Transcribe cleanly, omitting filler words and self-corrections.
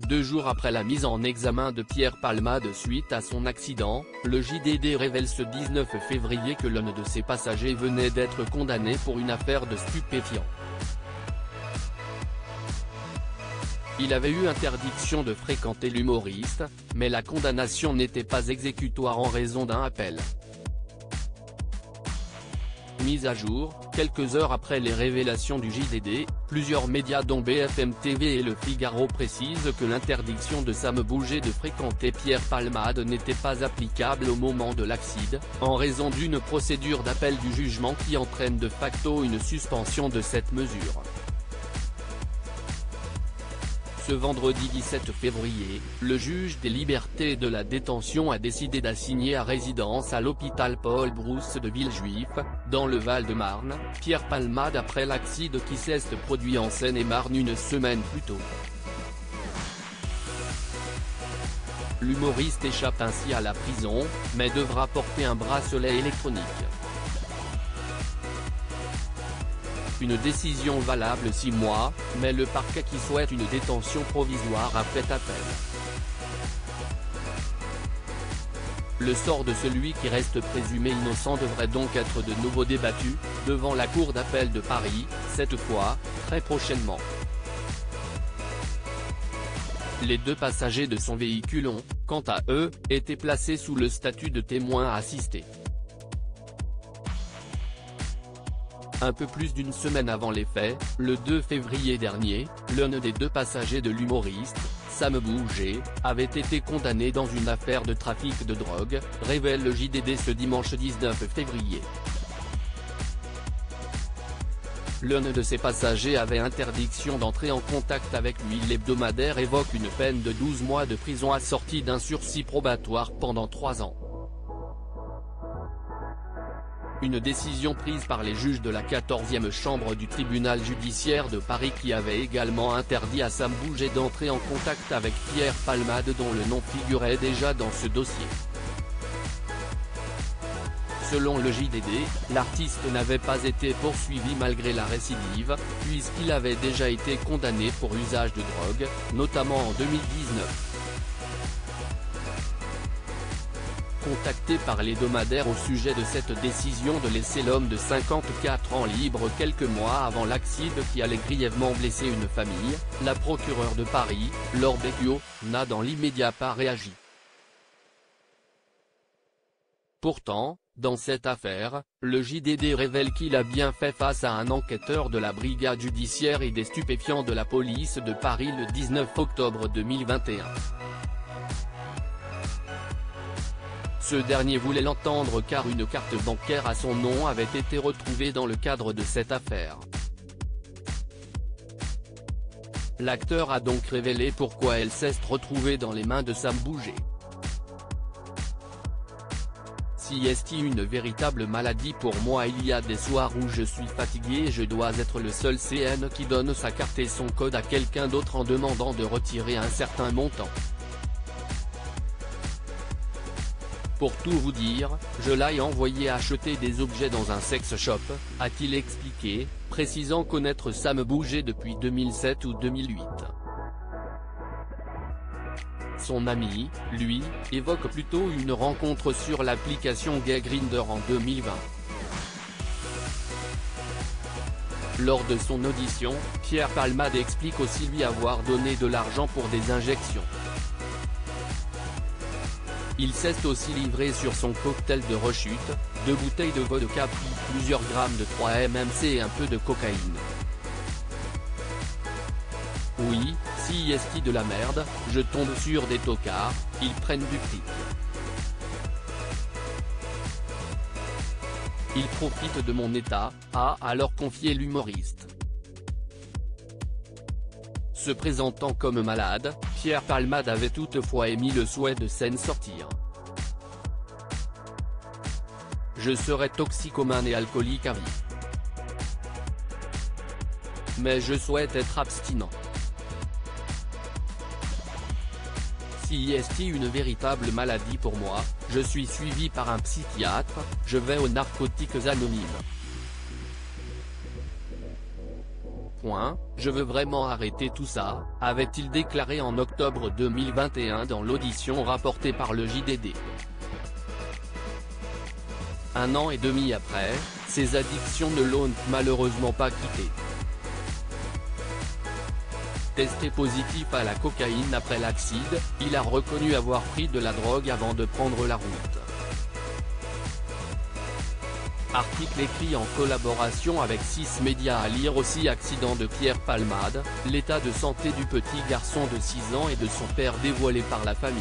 2 jours après la mise en examen de Pierre Palmade suite à son accident, le JDD révèle ce 19 février que l'un de ses passagers venait d'être condamné pour une affaire de stupéfiants. Il avait eu interdiction de fréquenter l'humoriste, mais la condamnation n'était pas exécutoire en raison d'un appel. Mise à jour, quelques heures après les révélations du JDD, plusieurs médias dont BFM TV et Le Figaro précisent que l'interdiction de Sam Bouget de fréquenter Pierre Palmade n'était pas applicable au moment de l'accident, en raison d'une procédure d'appel du jugement qui entraîne de facto une suspension de cette mesure. Ce vendredi 17 février, le juge des libertés et de la détention a décidé d'assigner à résidence à l'hôpital Paul Brousse de Villejuif, dans le Val-de-Marne, Pierre Palmade après l'accident qui s'est produit en Seine-et-Marne une semaine plus tôt. L'humoriste échappe ainsi à la prison, mais devra porter un bracelet électronique. Une décision valable 6 mois, mais le parquet qui souhaite une détention provisoire a fait appel. Le sort de celui qui reste présumé innocent devrait donc être de nouveau débattu, devant la Cour d'appel de Paris, cette fois, très prochainement. Les 2 passagers de son véhicule ont, quant à eux, été placés sous le statut de témoins assistés. Un peu plus d'une semaine avant les faits, le 2 février dernier, l'un des 2 passagers de l'humoriste, Sam Bouget, avait été condamné dans une affaire de trafic de drogue, révèle le JDD ce dimanche 19 février. L'un de ses passagers avait interdiction d'entrer en contact avec lui. L'hebdomadaire évoque une peine de 12 mois de prison assortie d'un sursis probatoire pendant 3 ans. Une décision prise par les juges de la 14e chambre du tribunal judiciaire de Paris qui avait également interdit à Sam Bouget d'entrer en contact avec Pierre Palmade dont le nom figurait déjà dans ce dossier. Selon le JDD, l'artiste n'avait pas été poursuivi malgré la récidive, puisqu'il avait déjà été condamné pour usage de drogue, notamment en 2019. Contacté par l'hebdomadaire au sujet de cette décision de laisser l'homme de 54 ans libre quelques mois avant l'accident qui allait grièvement blesser une famille, la procureure de Paris, Laure Becchio, n'a dans l'immédiat pas réagi. Pourtant, dans cette affaire, le JDD révèle qu'il a bien fait face à un enquêteur de la brigade judiciaire et des stupéfiants de la police de Paris le 19 octobre 2021. Ce dernier voulait l'entendre car une carte bancaire à son nom avait été retrouvée dans le cadre de cette affaire. L'acteur a donc révélé pourquoi elle s'est retrouvée dans les mains de Sam Bouget. Si est une véritable maladie pour moi, il y a des soirs où je suis fatigué et je dois être le seul CN qui donne sa carte et son code à quelqu'un d'autre en demandant de retirer un certain montant. Pour tout vous dire, je l'ai envoyé acheter des objets dans un sex shop, a-t-il expliqué, précisant connaître Sam Bouget depuis 2007 ou 2008. Son ami, lui, évoque plutôt une rencontre sur l'application gay Grindr en 2020. Lors de son audition, Pierre Palmade explique aussi lui avoir donné de l'argent pour des injections. Il s'est aussi livré sur son cocktail de rechute, 2 bouteilles de vodka puis plusieurs grammes de 3-MMC et un peu de cocaïne. Oui, si est de la merde, je tombe sur des tocards, ils prennent du fric. Ils profitent de mon état, a alors confié l'humoriste. Se présentant comme malade, Pierre Palmade avait toutefois émis le souhait de s'en sortir. Je serais toxicomane et alcoolique à vie. Mais je souhaite être abstinent. Si est une véritable maladie pour moi, je suis suivi par un psychiatre, je vais aux narcotiques anonymes. Je veux vraiment arrêter tout ça, avait-il déclaré en octobre 2021 dans l'audition rapportée par le JDD. Un an et demi après, ses addictions ne l'ont malheureusement pas quitté. Testé positif à la cocaïne après l'accident, il a reconnu avoir pris de la drogue avant de prendre la route. Article écrit en collaboration avec 6 médias à lire aussi. Accident de Pierre Palmade, l'état de santé du petit garçon de 6 ans et de son père dévoilé par la famille.